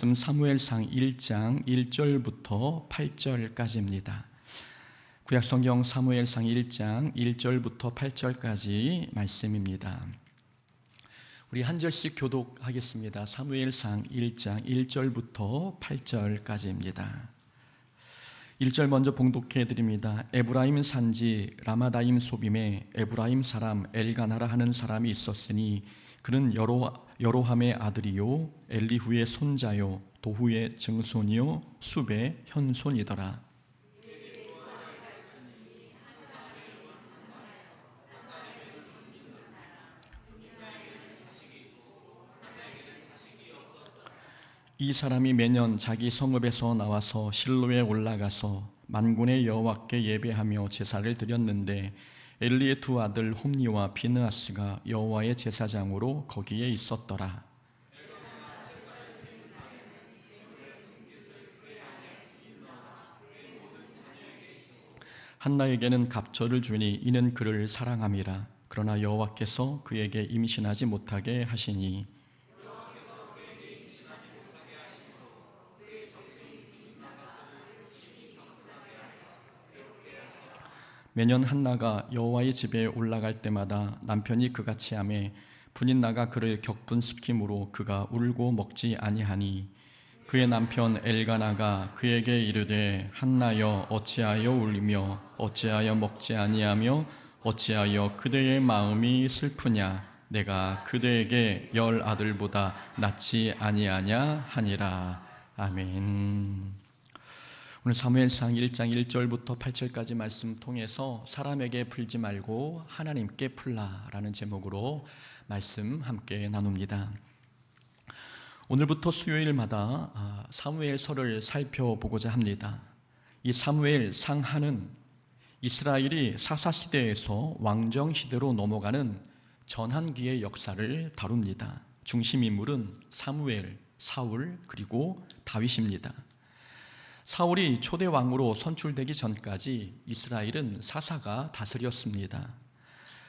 사무엘상 1장 1절부터 8절까지입니다. 구약성경 사무엘상 1장 1절부터 8절까지 말씀입니다. 우리 한 절씩 교독하겠습니다. 사무엘상 1장 1절부터 8절까지입니다. 1절 먼저 봉독해 드립니다. 에브라임 산지 라마다임 소빔에 에브라임 사람 엘가나라 하는 사람이 있었으니 그는 여로함의 아들이요 엘리후의 손자요 도후의 증손이요 숲의 현손이더라. 이 사람이 매년 자기 성읍에서 나와서 실로에 올라가서 만군의 여호와께 예배하며 제사를 드렸는데 엘리의 두 아들 홈니와 비느하스가 여호와의 제사장으로 거기에 있었더라. 한나에게는 갑절을 주니 이는 그를 사랑함이라. 그러나 여호와께서 그에게 임신하지 못하게 하시니 매년 한나가 여호와의 집에 올라갈 때마다 남편이 그같이 하매 분인나가 그를 격분시키므로 그가 울고 먹지 아니하니 그의 남편 엘가나가 그에게 이르되 한나여 어찌하여 울며 어찌하여 먹지 아니하며 어찌하여 그대의 마음이 슬프냐 내가 그대에게 10 아들보다 낫지 아니하냐 하니라. 아멘. 오늘 사무엘상 1장 1절부터 8절까지 말씀 통해서 사람에게 풀지 말고 하나님께 풀라라는 제목으로 말씀 함께 나눕니다. 오늘부터 수요일마다 사무엘서를 살펴보고자 합니다. 이 사무엘상하는 이스라엘이 사사시대에서 왕정시대로 넘어가는 전환기의 역사를 다룹니다. 중심 인물은 사무엘, 사울 그리고 다윗입니다. 사울이 초대 왕으로 선출되기 전까지 이스라엘은 사사가 다스렸습니다.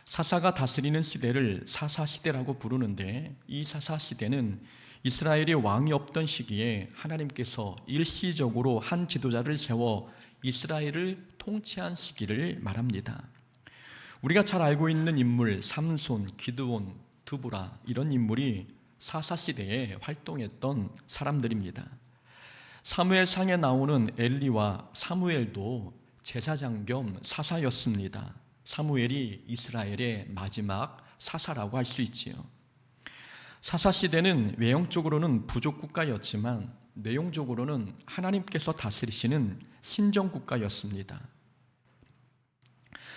사사가 다스리는 시대를 사사시대라고 부르는데 이 사사시대는 이스라엘이 왕이 없던 시기에 하나님께서 일시적으로 한 지도자를 세워 이스라엘을 통치한 시기를 말합니다. 우리가 잘 알고 있는 인물 삼손, 기드온, 드보라 이런 인물이 사사시대에 활동했던 사람들입니다. 사무엘상에 나오는 엘리와 사무엘도 제사장 겸 사사였습니다. 사무엘이 이스라엘의 마지막 사사라고 할 수 있지요. 사사시대는 외형적으로는 부족국가였지만 내용적으로는 하나님께서 다스리시는 신정국가였습니다.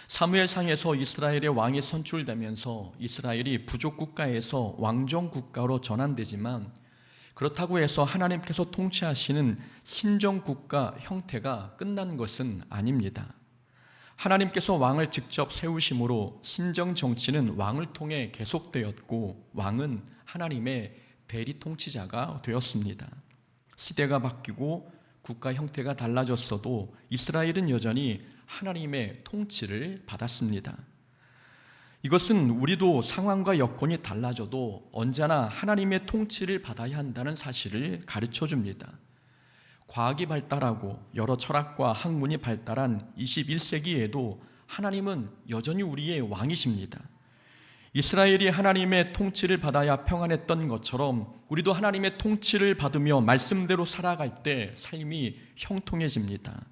사무엘상에서 이스라엘의 왕이 선출되면서 이스라엘이 부족국가에서 왕정국가로 전환되지만 그렇다고 해서 하나님께서 통치하시는 신정국가 형태가 끝난 것은 아닙니다. 하나님께서 왕을 직접 세우심으로 신정정치는 왕을 통해 계속되었고 왕은 하나님의 대리 통치자가 되었습니다. 시대가 바뀌고 국가 형태가 달라졌어도 이스라엘은 여전히 하나님의 통치를 받았습니다. 이것은 우리도 상황과 여건이 달라져도 언제나 하나님의 통치를 받아야 한다는 사실을 가르쳐 줍니다. 과학이 발달하고 여러 철학과 학문이 발달한 21세기에도 하나님은 여전히 우리의 왕이십니다. 이스라엘이 하나님의 통치를 받아야 평안했던 것처럼 우리도 하나님의 통치를 받으며 말씀대로 살아갈 때 삶이 형통해집니다.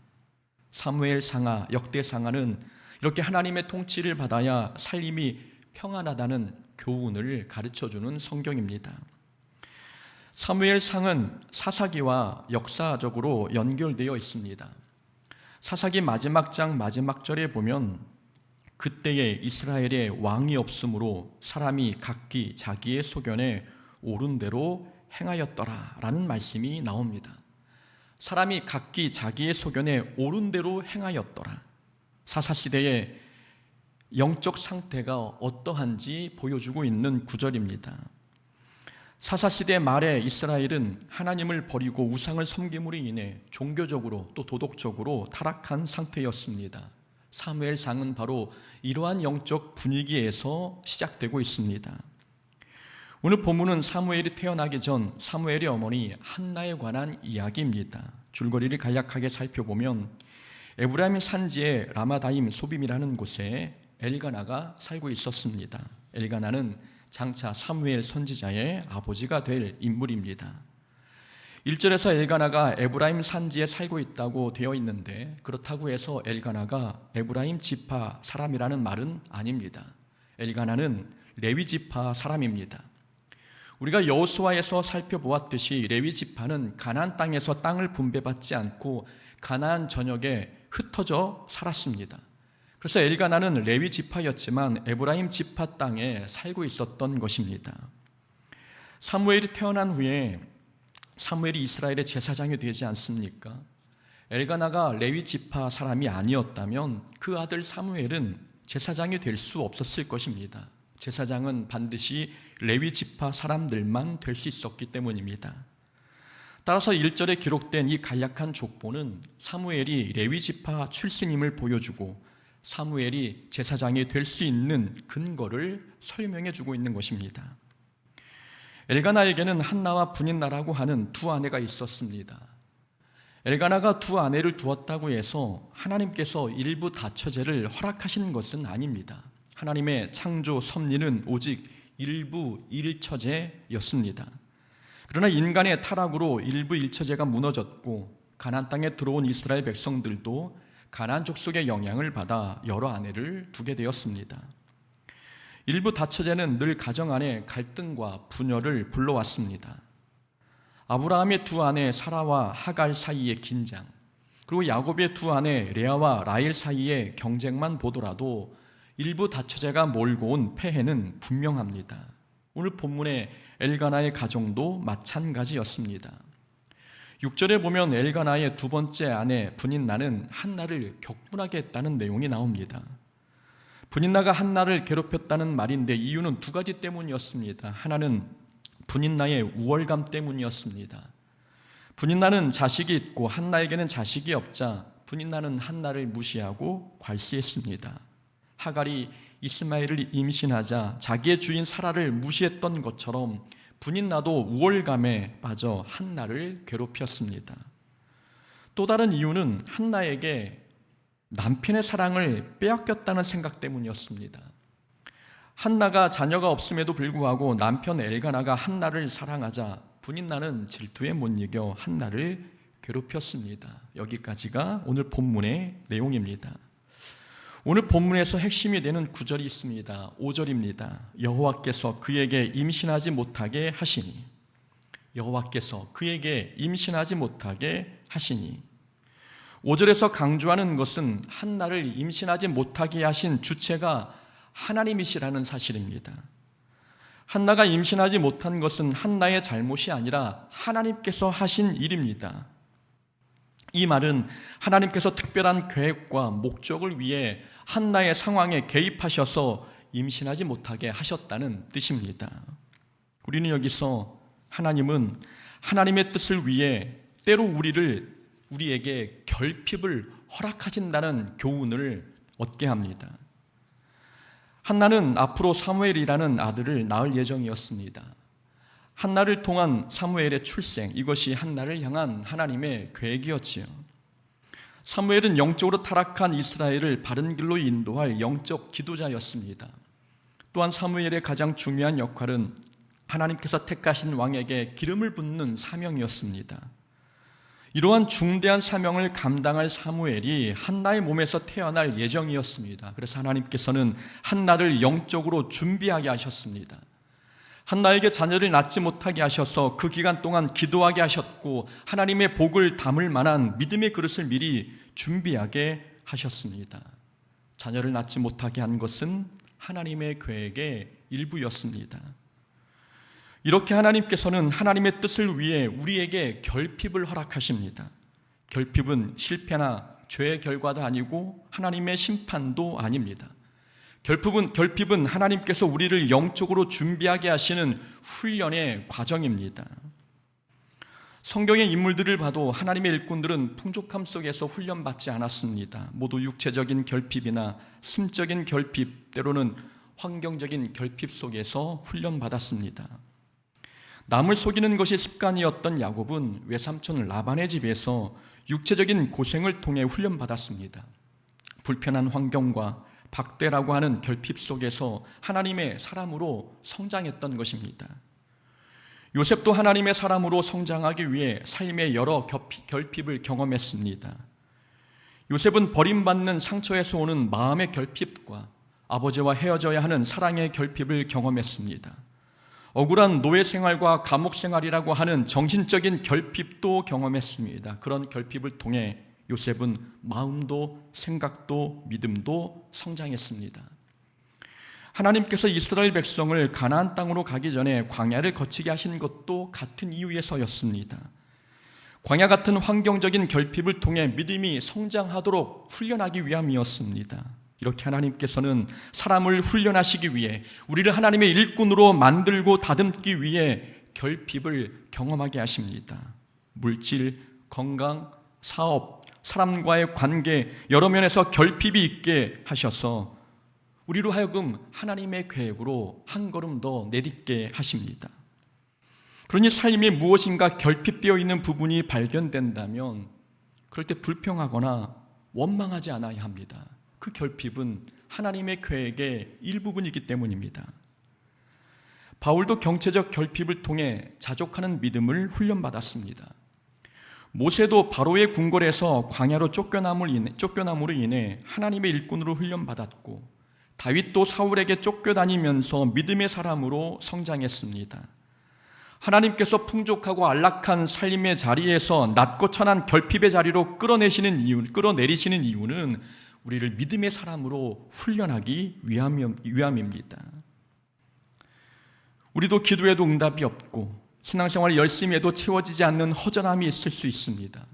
사무엘상하, 역대상하는 이렇게 하나님의 통치를 받아야 삶이 평안하다는 교훈을 가르쳐주는 성경입니다. 사무엘상은 사사기와 역사적으로 연결되어 있습니다. 사사기 마지막 장 마지막 절에 보면 그때에 이스라엘에 왕이 없으므로 사람이 각기 자기의 소견에 옳은 대로 행하였더라 라는 말씀이 나옵니다. 사람이 각기 자기의 소견에 옳은 대로 행하였더라. 사사시대의 영적 상태가 어떠한지 보여주고 있는 구절입니다. 사사시대 말에 이스라엘은 하나님을 버리고 우상을 섬김으로 인해 종교적으로 또 도덕적으로 타락한 상태였습니다. 사무엘상은 바로 이러한 영적 분위기에서 시작되고 있습니다. 오늘 본문은 사무엘이 태어나기 전 사무엘의 어머니 한나에 관한 이야기입니다. 줄거리를 간략하게 살펴보면 에브라임 산지의 라마다임 소빔이라는 곳에 엘가나가 살고 있었습니다. 엘가나는 장차 사무엘 선지자의 아버지가 될 인물입니다. 1절에서 엘가나가 에브라임 산지에 살고 있다고 되어 있는데, 그렇다고 해서 엘가나가 에브라임 지파 사람이라는 말은 아닙니다. 엘가나는 레위 지파 사람입니다. 우리가 여호수아에서 살펴보았듯이 레위 지파는 가나안 땅에서 땅을 분배받지 않고 가나안 전역에 흩어져 살았습니다. 그래서 엘가나는 레위 지파였지만 에브라임 지파 땅에 살고 있었던 것입니다. 사무엘이 태어난 후에 사무엘이 이스라엘의 제사장이 되지 않습니까? 엘가나가 레위 지파 사람이 아니었다면 그 아들 사무엘은 제사장이 될 수 없었을 것입니다. 제사장은 반드시 레위 지파 사람들만 될 수 있었기 때문입니다. 따라서 1절에 기록된 이 간략한 족보는 사무엘이 레위 지파 출신임을 보여주고 사무엘이 제사장이 될 수 있는 근거를 설명해 주고 있는 것입니다. 엘가나에게는 한나와 브닌나라고 하는 두 아내가 있었습니다. 엘가나가 두 아내를 두었다고 해서 하나님께서 일부 다처제를 허락하시는 것은 아닙니다. 하나님의 창조 섭리는 오직 일부 일처제였습니다. 그러나 인간의 타락으로 일부 일처제가 무너졌고 가나안 땅에 들어온 이스라엘 백성들도 가나안 족속의 영향을 받아 여러 아내를 두게 되었습니다. 일부 다처제는 늘 가정 안에 갈등과 분열을 불러왔습니다. 아브라함의 두 아내 사라와 하갈 사이의 긴장, 그리고 야곱의 두 아내 레아와 라헬 사이의 경쟁만 보더라도 일부 다처제가 몰고 온 폐해는 분명합니다. 오늘 본문의 엘가나의 가정도 마찬가지였습니다. 6절에 보면 엘가나의 두 번째 아내 브닌나는 한나를 격분하게 했다는 내용이 나옵니다. 브닌나가 한나를 괴롭혔다는 말인데 이유는 두 가지 때문이었습니다. 하나는 브닌나의 우월감 때문이었습니다. 브닌나는 자식이 있고 한나에게는 자식이 없자 브닌나는 한나를 무시하고 괄시했습니다. 하갈이 이스마엘을 임신하자 자기의 주인 사라를 무시했던 것처럼 브닌나도 우월감에 빠져 한나를 괴롭혔습니다. 또 다른 이유는 한나에게 남편의 사랑을 빼앗겼다는 생각 때문이었습니다. 한나가 자녀가 없음에도 불구하고 남편 엘가나가 한나를 사랑하자 브닌나는 질투에 못 이겨 한나를 괴롭혔습니다. 여기까지가 오늘 본문의 내용입니다. 오늘 본문에서 핵심이 되는 구절이 있습니다. 5절입니다. 여호와께서 그에게 임신하지 못하게 하시니, 여호와께서 그에게 임신하지 못하게 하시니. 5절에서 강조하는 것은 한나를 임신하지 못하게 하신 주체가 하나님이시라는 사실입니다. 한나가 임신하지 못한 것은 한나의 잘못이 아니라 하나님께서 하신 일입니다. 이 말은 하나님께서 특별한 계획과 목적을 위해 한나의 상황에 개입하셔서 임신하지 못하게 하셨다는 뜻입니다. 우리는 여기서 하나님은 하나님의 뜻을 위해 때로 우리에게 결핍을 허락하신다는 교훈을 얻게 합니다. 한나는 앞으로 사무엘이라는 아들을 낳을 예정이었습니다. 한나를 통한 사무엘의 출생, 이것이 한나를 향한 하나님의 계획이었지요. 사무엘은 영적으로 타락한 이스라엘을 바른 길로 인도할 영적 지도자였습니다. 또한 사무엘의 가장 중요한 역할은 하나님께서 택하신 왕에게 기름을 붓는 사명이었습니다. 이러한 중대한 사명을 감당할 사무엘이 한나의 몸에서 태어날 예정이었습니다. 그래서 하나님께서는 한나를 영적으로 준비하게 하셨습니다. 한나에게 자녀를 낳지 못하게 하셔서 그 기간 동안 기도하게 하셨고 하나님의 복을 담을 만한 믿음의 그릇을 미리 준비하게 하셨습니다. 자녀를 낳지 못하게 한 것은 하나님의 계획의 일부였습니다. 이렇게 하나님께서는 하나님의 뜻을 위해 우리에게 결핍을 허락하십니다. 결핍은 실패나 죄의 결과도 아니고 하나님의 심판도 아닙니다. 결핍은 하나님께서 우리를 영적으로 준비하게 하시는 훈련의 과정입니다. 성경의 인물들을 봐도 하나님의 일꾼들은 풍족함 속에서 훈련받지 않았습니다. 모두 육체적인 결핍이나 심적인 결핍, 때로는 환경적인 결핍 속에서 훈련받았습니다. 남을 속이는 것이 습관이었던 야곱은 외삼촌 라반의 집에서 육체적인 고생을 통해 훈련받았습니다. 불편한 환경과 박대라고 하는 결핍 속에서 하나님의 사람으로 성장했던 것입니다. 요셉도 하나님의 사람으로 성장하기 위해 삶의 여러 결핍을 경험했습니다. 요셉은 버림받는 상처에서 오는 마음의 결핍과 아버지와 헤어져야 하는 사랑의 결핍을 경험했습니다. 억울한 노예 생활과 감옥 생활이라고 하는 정신적인 결핍도 경험했습니다. 그런 결핍을 통해 요셉은 마음도 생각도 믿음도 성장했습니다. 하나님께서 이스라엘 백성을 가나안 땅으로 가기 전에 광야를 거치게 하신 것도 같은 이유에서였습니다. 광야 같은 환경적인 결핍을 통해 믿음이 성장하도록 훈련하기 위함이었습니다. 이렇게 하나님께서는 사람을 훈련하시기 위해, 우리를 하나님의 일꾼으로 만들고 다듬기 위해 결핍을 경험하게 하십니다. 물질, 건강, 사업, 사람과의 관계, 여러 면에서 결핍이 있게 하셔서 우리로 하여금 하나님의 계획으로 한 걸음 더 내딛게 하십니다. 그러니 삶에 무엇인가 결핍되어 있는 부분이 발견된다면 그럴 때 불평하거나 원망하지 않아야 합니다. 그 결핍은 하나님의 계획의 일부분이기 때문입니다. 바울도 경체적 결핍을 통해 자족하는 믿음을 훈련받았습니다. 모세도 바로의 궁궐에서 광야로 쫓겨남으로 인해 하나님의 일꾼으로 훈련받았고, 다윗도 사울에게 쫓겨다니면서 믿음의 사람으로 성장했습니다. 하나님께서 풍족하고 안락한 삶의 자리에서 낮고 천한 결핍의 자리로 끌어내리시는 이유는 우리를 믿음의 사람으로 훈련하기 위함입니다. 우리도 기도해도 응답이 없고 신앙생활을 열심히 해도 채워지지 않는 허전함이 있을 수 있습니다.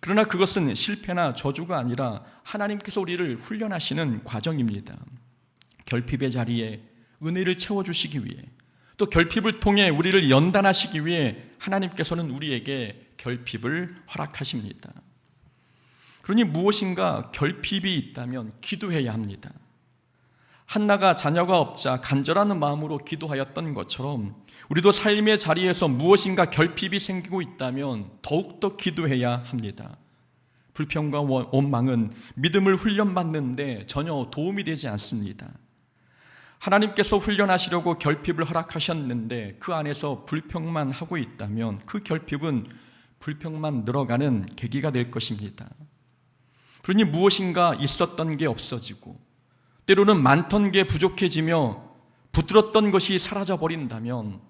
그러나 그것은 실패나 저주가 아니라 하나님께서 우리를 훈련하시는 과정입니다. 결핍의 자리에 은혜를 채워주시기 위해, 또 결핍을 통해 우리를 연단하시기 위해 하나님께서는 우리에게 결핍을 허락하십니다. 그러니 무엇인가 결핍이 있다면 기도해야 합니다. 한나가 자녀가 없자 간절한 마음으로 기도하였던 것처럼 우리도 삶의 자리에서 무엇인가 결핍이 생기고 있다면 더욱더 기도해야 합니다. 불평과 원망은 믿음을 훈련받는데 전혀 도움이 되지 않습니다. 하나님께서 훈련하시려고 결핍을 허락하셨는데 그 안에서 불평만 하고 있다면 그 결핍은 불평만 늘어가는 계기가 될 것입니다. 그러니 무엇인가 있었던 게 없어지고 때로는 많던 게 부족해지며 붙들었던 것이 사라져버린다면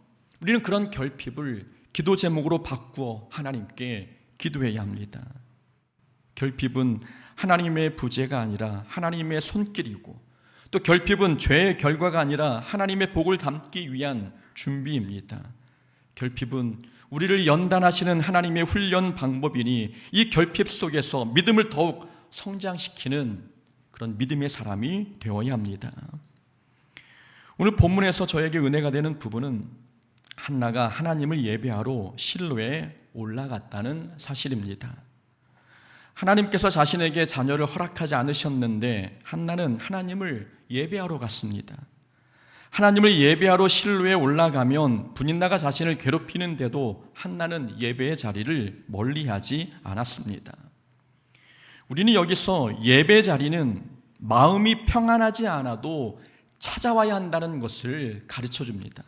우리는 그런 결핍을 기도 제목으로 바꾸어 하나님께 기도해야 합니다. 결핍은 하나님의 부재가 아니라 하나님의 손길이고, 또 결핍은 죄의 결과가 아니라 하나님의 복을 담기 위한 준비입니다. 결핍은 우리를 연단하시는 하나님의 훈련 방법이니 이 결핍 속에서 믿음을 더욱 성장시키는 그런 믿음의 사람이 되어야 합니다. 오늘 본문에서 저에게 은혜가 되는 부분은 한나가 하나님을 예배하러 실로에 올라갔다는 사실입니다. 하나님께서 자신에게 자녀를 허락하지 않으셨는데 한나는 하나님을 예배하러 갔습니다. 하나님을 예배하러 실로에 올라가면 분인나가 자신을 괴롭히는데도 한나는 예배의 자리를 멀리하지 않았습니다. 우리는 여기서 예배 자리는 마음이 평안하지 않아도 찾아와야 한다는 것을 가르쳐 줍니다.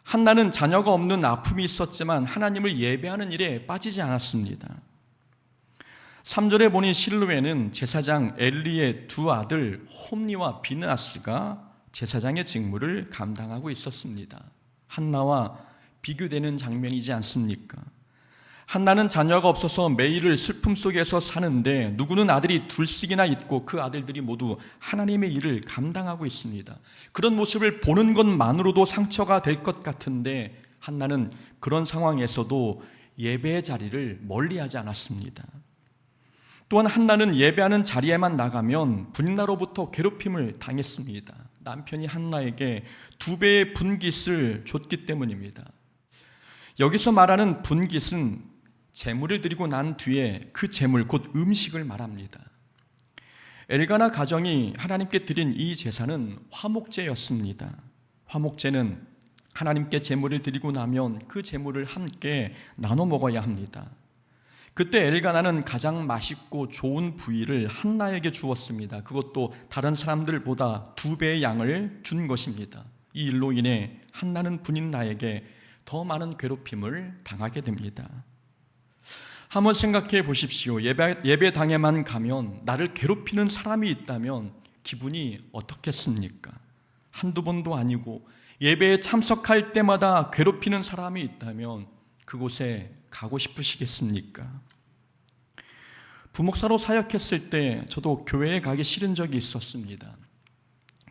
한나는 자녀가 없는 아픔이 있었지만 하나님을 예배하는 일에 빠지지 않았습니다. 3절에 보니 실로에는 제사장 엘리의 두 아들 홈니와 비느하스가 제사장의 직무를 감당하고 있었습니다. 한나와 비교되는 장면이지 않습니까? 한나는 자녀가 없어서 매일을 슬픔 속에서 사는데 누구는 아들이 둘씩이나 있고 그 아들들이 모두 하나님의 일을 감당하고 있습니다. 그런 모습을 보는 것만으로도 상처가 될 것 같은데 한나는 그런 상황에서도 예배의 자리를 멀리하지 않았습니다. 또한 한나는 예배하는 자리에만 나가면 분인나로부터 괴롭힘을 당했습니다. 남편이 한나에게 2배의 분깃을 줬기 때문입니다. 여기서 말하는 분깃은 제물을 드리고 난 뒤에 그 제물, 곧 음식을 말합니다. 엘가나 가정이 하나님께 드린 이 제사는 화목제였습니다. 화목제는 하나님께 제물을 드리고 나면 그 제물을 함께 나눠 먹어야 합니다. 그때 엘가나는 가장 맛있고 좋은 부위를 한나에게 주었습니다. 그것도 다른 사람들보다 2배의 양을 준 것입니다. 이 일로 인해 한나는 분인나에게 더 많은 괴롭힘을 당하게 됩니다. 한번 생각해 보십시오. 예배당에만 가면 나를 괴롭히는 사람이 있다면 기분이 어떻겠습니까? 한두 번도 아니고 예배에 참석할 때마다 괴롭히는 사람이 있다면 그곳에 가고 싶으시겠습니까? 부목사로 사역했을 때 저도 교회에 가기 싫은 적이 있었습니다.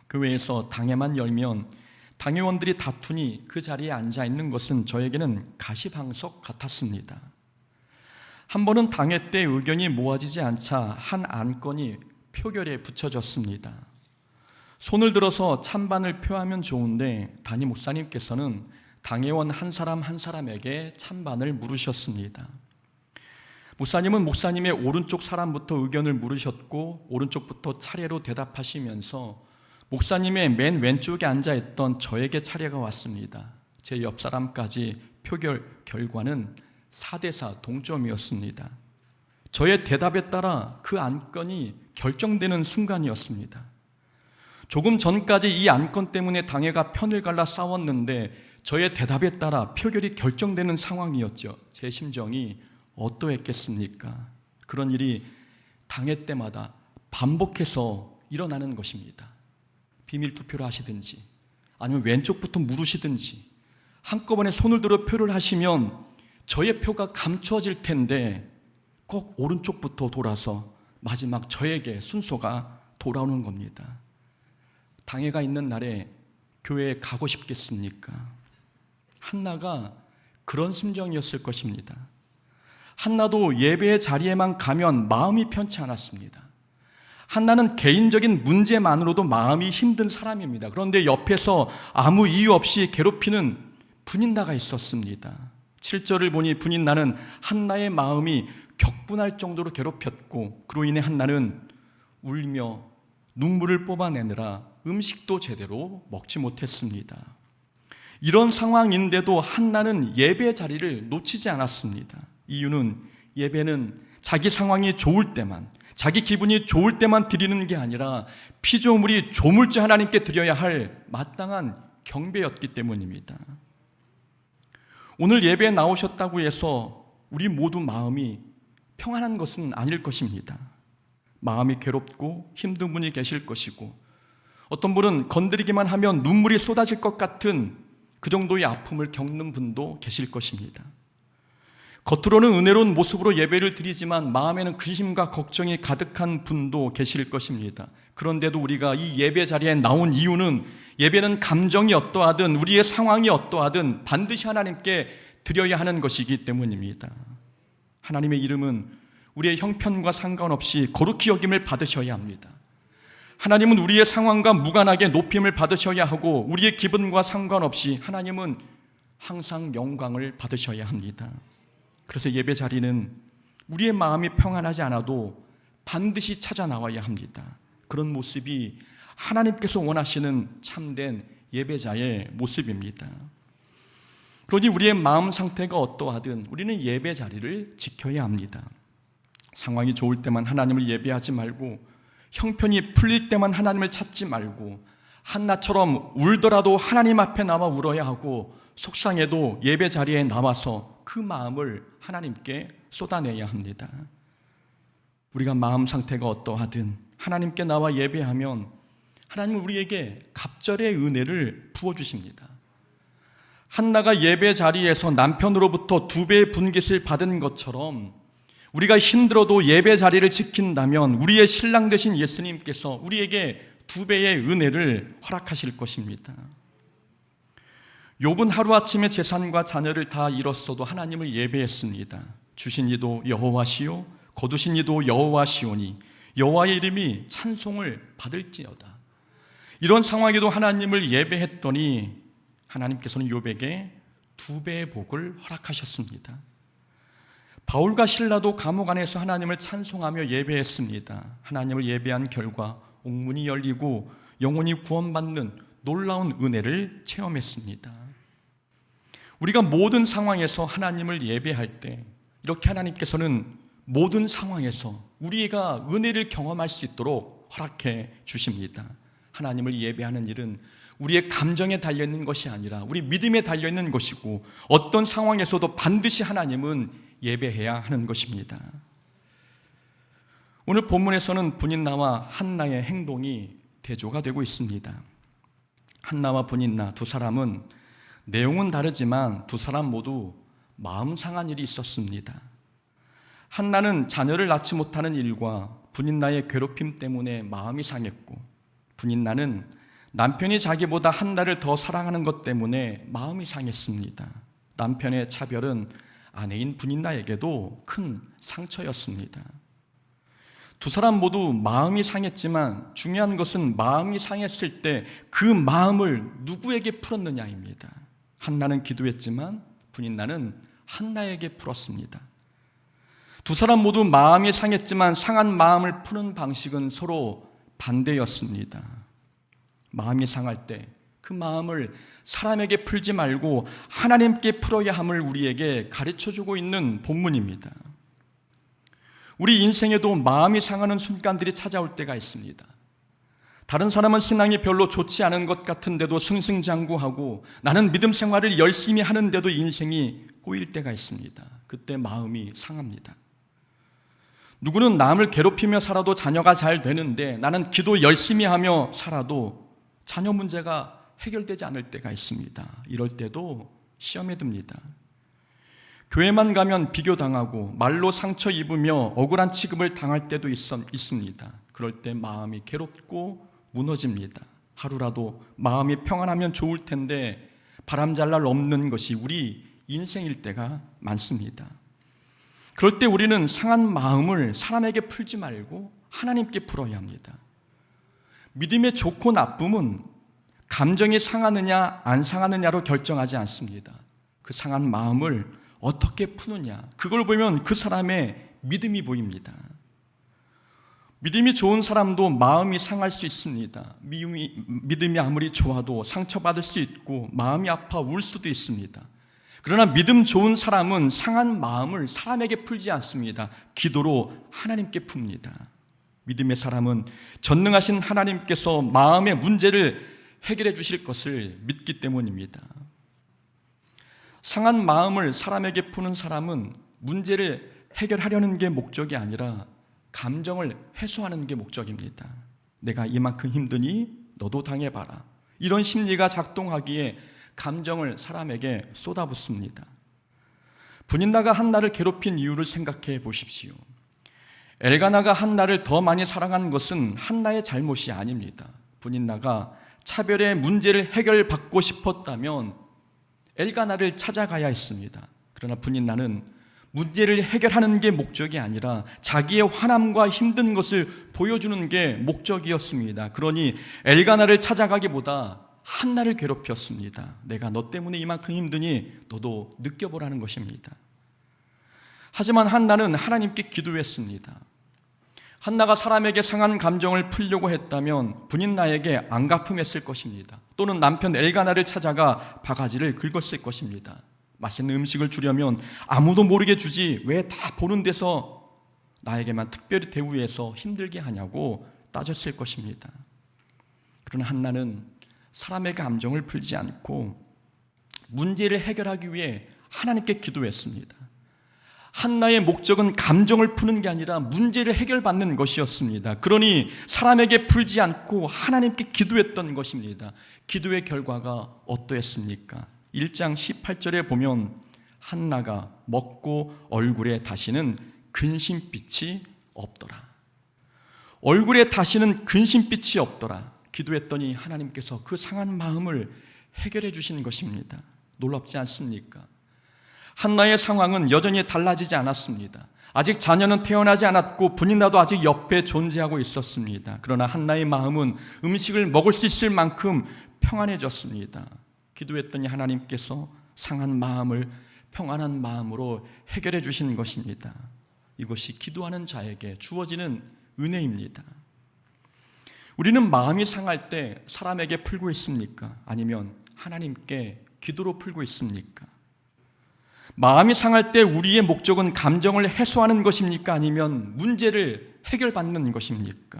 교회에서 당회만 열면 당회원들이 다투니 그 자리에 앉아 있는 것은 저에게는 가시방석 같았습니다. 한 번은 당회 때 의견이 모아지지 않자 한 안건이 표결에 붙여졌습니다. 손을 들어서 찬반을 표하면 좋은데 담임 목사님께서는 당회원 한 사람 한 사람에게 찬반을 물으셨습니다. 목사님은 목사님의 오른쪽 사람부터 의견을 물으셨고 오른쪽부터 차례로 대답하시면서 목사님의 맨 왼쪽에 앉아있던 저에게 차례가 왔습니다. 제 옆 사람까지 표결 결과는 4대4 동점이었습니다. 저의 대답에 따라 그 안건이 결정되는 순간이었습니다. 조금 전까지 이 안건 때문에 당회가 편을 갈라 싸웠는데 저의 대답에 따라 표결이 결정되는 상황이었죠. 제 심정이 어떠했겠습니까? 그런 일이 당회 때마다 반복해서 일어나는 것입니다. 비밀 투표를 하시든지 아니면 왼쪽부터 물으시든지 한꺼번에 손을 들어 표를 하시면 저의 표가 감춰질 텐데 꼭 오른쪽부터 돌아서 마지막 저에게 순서가 돌아오는 겁니다. 당회가 있는 날에 교회에 가고 싶겠습니까? 한나가 그런 심정이었을 것입니다. 한나도 예배의 자리에만 가면 마음이 편치 않았습니다. 한나는 개인적인 문제만으로도 마음이 힘든 사람입니다. 그런데 옆에서 아무 이유 없이 괴롭히는 분인나가 있었습니다. 7절을 보니 분인나는 한나의 마음이 격분할 정도로 괴롭혔고 그로 인해 한나는 울며 눈물을 뽑아내느라 음식도 제대로 먹지 못했습니다. 이런 상황인데도 한나는 예배 자리를 놓치지 않았습니다. 이유는 예배는 자기 상황이 좋을 때만, 자기 기분이 좋을 때만 드리는 게 아니라 피조물이 조물주 하나님께 드려야 할 마땅한 경배였기 때문입니다. 오늘 예배에 나오셨다고 해서 우리 모두 마음이 평안한 것은 아닐 것입니다. 마음이 괴롭고 힘든 분이 계실 것이고 어떤 분은 건드리기만 하면 눈물이 쏟아질 것 같은 그 정도의 아픔을 겪는 분도 계실 것입니다. 겉으로는 은혜로운 모습으로 예배를 드리지만 마음에는 근심과 걱정이 가득한 분도 계실 것입니다. 그런데도 우리가 이 예배 자리에 나온 이유는 예배는 감정이 어떠하든 우리의 상황이 어떠하든 반드시 하나님께 드려야 하는 것이기 때문입니다. 하나님의 이름은 우리의 형편과 상관없이 거룩히 여김을 받으셔야 합니다. 하나님은 우리의 상황과 무관하게 높임을 받으셔야 하고 우리의 기분과 상관없이 하나님은 항상 영광을 받으셔야 합니다. 그래서 예배 자리는 우리의 마음이 평안하지 않아도 반드시 찾아 나와야 합니다. 그런 모습이 하나님께서 원하시는 참된 예배자의 모습입니다. 그러니 우리의 마음 상태가 어떠하든 우리는 예배 자리를 지켜야 합니다. 상황이 좋을 때만 하나님을 예배하지 말고 형편이 풀릴 때만 하나님을 찾지 말고 한나처럼 울더라도 하나님 앞에 나와 울어야 하고 속상해도 예배 자리에 나와서 그 마음을 하나님께 쏟아내야 합니다. 우리가 마음 상태가 어떠하든 하나님께 나와 예배하면 하나님은 우리에게 갑절의 은혜를 부어주십니다. 한나가 예배 자리에서 남편으로부터 2배의 분깃을 받은 것처럼 우리가 힘들어도 예배 자리를 지킨다면 우리의 신랑 되신 예수님께서 우리에게 2배의 은혜를 허락하실 것입니다. 욥은 하루아침에 재산과 자녀를 다 잃었어도 하나님을 예배했습니다. 주신 이도 여호와시요 거두신 이도 여호와시오니 여호와의 이름이 찬송을 받을지어다. 이런 상황에도 하나님을 예배했더니 하나님께서는 욥에게 2배의 복을 허락하셨습니다. 바울과 실라도 감옥 안에서 하나님을 찬송하며 예배했습니다. 하나님을 예배한 결과 옥문이 열리고 영혼이 구원받는 놀라운 은혜를 체험했습니다. 우리가 모든 상황에서 하나님을 예배할 때 이렇게 하나님께서는 모든 상황에서 우리가 은혜를 경험할 수 있도록 허락해 주십니다. 하나님을 예배하는 일은 우리의 감정에 달려있는 것이 아니라 우리 믿음에 달려있는 것이고, 어떤 상황에서도 반드시 하나님은 예배해야 하는 것입니다. 오늘 본문에서는 분인나와 한나의 행동이 대조가 되고 있습니다. 한나와 분인나 두 사람은 내용은 다르지만 두 사람 모두 마음 상한 일이 있었습니다. 한나는 자녀를 낳지 못하는 일과 분인나의 괴롭힘 때문에 마음이 상했고, 분인나는 남편이 자기보다 한나를 더 사랑하는 것 때문에 마음이 상했습니다. 남편의 차별은 아내인 분인나에게도 큰 상처였습니다. 두 사람 모두 마음이 상했지만 중요한 것은 마음이 상했을 때 그 마음을 누구에게 풀었느냐입니다. 한나는 기도했지만 분인나는 한나에게 풀었습니다. 두 사람 모두 마음이 상했지만 상한 마음을 푸는 방식은 서로 반대였습니다. 마음이 상할 때 그 마음을 사람에게 풀지 말고 하나님께 풀어야 함을 우리에게 가르쳐주고 있는 본문입니다. 우리 인생에도 마음이 상하는 순간들이 찾아올 때가 있습니다. 다른 사람은 신앙이 별로 좋지 않은 것 같은데도 승승장구하고 나는 믿음 생활을 열심히 하는데도 인생이 꼬일 때가 있습니다. 그때 마음이 상합니다. 누구는 남을 괴롭히며 살아도 자녀가 잘 되는데 나는 기도 열심히 하며 살아도 자녀 문제가 해결되지 않을 때가 있습니다. 이럴 때도 시험에 듭니다. 교회만 가면 비교당하고 말로 상처 입으며 억울한 취급을 당할 때도 있습니다. 그럴 때 마음이 괴롭고 무너집니다. 하루라도 마음이 평안하면 좋을 텐데 바람잘 날 없는 것이 우리 인생일 때가 많습니다. 그럴 때 우리는 상한 마음을 사람에게 풀지 말고 하나님께 풀어야 합니다. 믿음의 좋고 나쁨은 감정이 상하느냐 안 상하느냐로 결정하지 않습니다. 그 상한 마음을 어떻게 푸느냐, 그걸 보면 그 사람의 믿음이 보입니다. 믿음이 좋은 사람도 마음이 상할 수 있습니다. 믿음이 아무리 좋아도 상처받을 수 있고 마음이 아파 울 수도 있습니다. 그러나 믿음 좋은 사람은 상한 마음을 사람에게 풀지 않습니다. 기도로 하나님께 풉니다. 믿음의 사람은 전능하신 하나님께서 마음의 문제를 해결해 주실 것을 믿기 때문입니다. 상한 마음을 사람에게 푸는 사람은 문제를 해결하려는 게 목적이 아니라 감정을 해소하는 게 목적입니다. 내가 이만큼 힘드니 너도 당해봐라. 이런 심리가 작동하기에 감정을 사람에게 쏟아붓습니다. 분인나가 한나를 괴롭힌 이유를 생각해 보십시오. 엘가나가 한나를 더 많이 사랑한 것은 한나의 잘못이 아닙니다. 분인나가 차별의 문제를 해결받고 싶었다면 엘가나를 찾아가야 했습니다. 그러나 분인나는 문제를 해결하는 게 목적이 아니라 자기의 화남과 힘든 것을 보여주는 게 목적이었습니다. 그러니 엘가나를 찾아가기보다 한나를 괴롭혔습니다. 내가 너 때문에 이만큼 힘드니 너도 느껴보라는 것입니다. 하지만 한나는 하나님께 기도했습니다. 한나가 사람에게 상한 감정을 풀려고 했다면 분인나에게 안갚음했을 것입니다. 또는 남편 엘가나를 찾아가 바가지를 긁었을 것입니다. 맛있는 음식을 주려면 아무도 모르게 주지 왜 다 보는 데서 나에게만 특별히 대우해서 힘들게 하냐고 따졌을 것입니다. 그러나 한나는 사람의 감정을 풀지 않고 문제를 해결하기 위해 하나님께 기도했습니다. 한나의 목적은 감정을 푸는 게 아니라 문제를 해결받는 것이었습니다. 그러니 사람에게 풀지 않고 하나님께 기도했던 것입니다. 기도의 결과가 어떠했습니까? 1장 18절에 보면 한나가 먹고 얼굴에 다시는 근심빛이 없더라. 얼굴에 다시는 근심빛이 없더라. 기도했더니 하나님께서 그 상한 마음을 해결해 주신 것입니다. 놀랍지 않습니까? 한나의 상황은 여전히 달라지지 않았습니다. 아직 자녀는 태어나지 않았고 분인나도 아직 옆에 존재하고 있었습니다. 그러나 한나의 마음은 음식을 먹을 수 있을 만큼 평안해졌습니다. 기도했더니 하나님께서 상한 마음을 평안한 마음으로 해결해 주신 것입니다. 이것이 기도하는 자에게 주어지는 은혜입니다. 우리는 마음이 상할 때 사람에게 풀고 있습니까? 아니면 하나님께 기도로 풀고 있습니까? 마음이 상할 때 우리의 목적은 감정을 해소하는 것입니까? 아니면 문제를 해결받는 것입니까?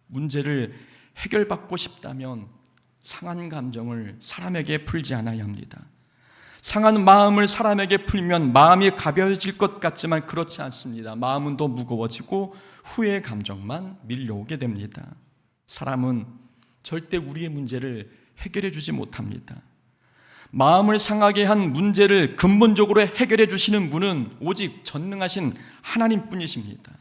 문제를 해결받고 싶다면 상한 감정을 사람에게 풀지 않아야 합니다. 상한 마음을 사람에게 풀면 마음이 가벼워질 것 같지만 그렇지 않습니다. 마음은 더 무거워지고 후회의 감정만 밀려오게 됩니다. 사람은 절대 우리의 문제를 해결해 주지 못합니다. 마음을 상하게 한 문제를 근본적으로 해결해 주시는 분은 오직 전능하신 하나님뿐이십니다.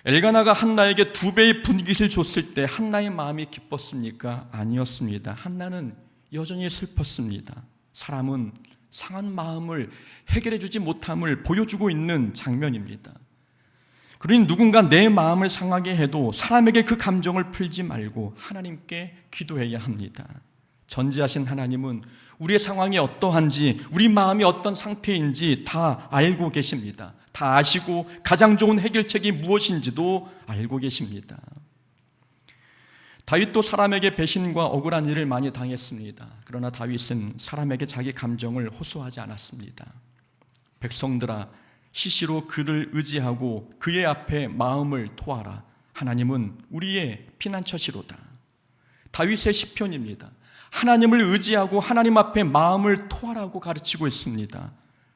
엘가나가 한나에게 2배의 분깃을 줬을 때 한나의 마음이 기뻤습니까? 아니었습니다. 한나는 여전히 슬펐습니다. 사람은 상한 마음을 해결해 주지 못함을 보여주고 있는 장면입니다. 그러니 누군가 내 마음을 상하게 해도 사람에게 그 감정을 풀지 말고 하나님께 기도해야 합니다. 전지하신 하나님은 우리의 상황이 어떠한지, 우리 마음이 어떤 상태인지 다 알고 계십니다. 다 아시고 가장 좋은 해결책이 무엇인지도 알고 계십니다. 다윗도 사람에게 배신과 억울한 일을 많이 당했습니다. 그러나 다윗은 사람에게 자기 감정을 호소하지 않았습니다. 백성들아, 시시로 그를 의지하고 그의 앞에 마음을 토하라. 하나님은 우리의 피난처시로다. 다윗의 시편입니다. 하나님을 의지하고 하나님 앞에 마음을 토하라고 가르치고 있습니다.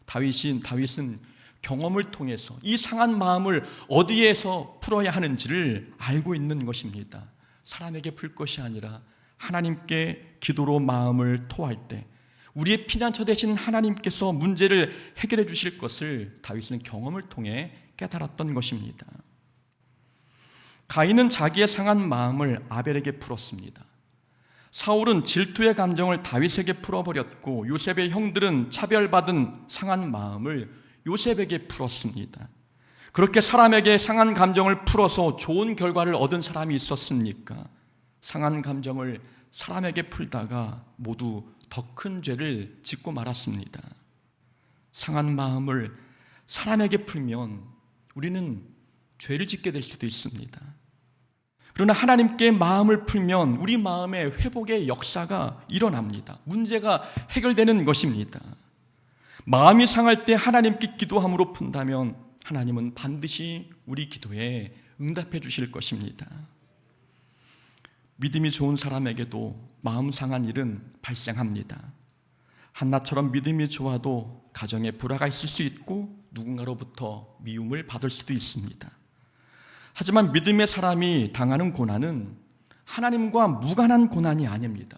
다윗은 경험을 통해서 이 상한 마음을 어디에서 풀어야 하는지를 알고 있는 것입니다. 사람에게 풀 것이 아니라 하나님께 기도로 마음을 토할 때 우리의 피난처 되신 하나님께서 문제를 해결해 주실 것을 다윗은 경험을 통해 깨달았던 것입니다. 가인은 자기의 상한 마음을 아벨에게 풀었습니다. 사울은 질투의 감정을 다윗에게 풀어버렸고 요셉의 형들은 차별받은 상한 마음을 요셉에게 풀었습니다. 그렇게 사람에게 상한 감정을 풀어서 좋은 결과를 얻은 사람이 있었습니까? 상한 감정을 사람에게 풀다가 모두 더 큰 죄를 짓고 말았습니다. 상한 마음을 사람에게 풀면 우리는 죄를 짓게 될 수도 있습니다. 그러나 하나님께 마음을 풀면 우리 마음의 회복의 역사가 일어납니다. 문제가 해결되는 것입니다. 마음이 상할 때 하나님께 기도함으로 푼다면 하나님은 반드시 우리 기도에 응답해 주실 것입니다. 믿음이 좋은 사람에게도 마음 상한 일은 발생합니다. 한나처럼 믿음이 좋아도 가정에 불화가 있을 수 있고 누군가로부터 미움을 받을 수도 있습니다. 하지만 믿음의 사람이 당하는 고난은 하나님과 무관한 고난이 아닙니다.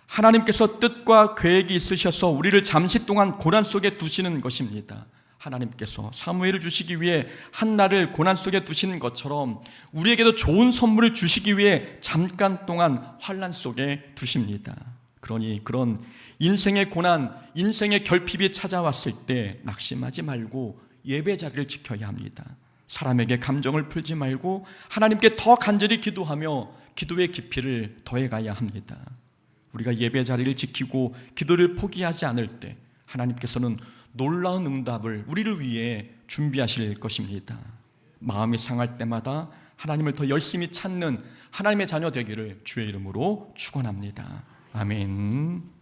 하나님께서 뜻과 계획이 있으셔서 우리를 잠시 동안 고난 속에 두시는 것입니다. 하나님께서 사무엘을 주시기 위해 한나를 고난 속에 두시는 것처럼 우리에게도 좋은 선물을 주시기 위해 잠깐 동안 환난 속에 두십니다. 그러니 그런 인생의 고난, 인생의 결핍이 찾아왔을 때 낙심하지 말고 예배 자리를 지켜야 합니다. 사람에게 감정을 풀지 말고 하나님께 더 간절히 기도하며 기도의 깊이를 더해가야 합니다. 우리가 예배 자리를 지키고 기도를 포기하지 않을 때 하나님께서는 놀라운 응답을 우리를 위해 준비하실 것입니다. 마음이 상할 때마다 하나님을 더 열심히 찾는 하나님의 자녀 되기를 주의 이름으로 축원합니다. 아멘.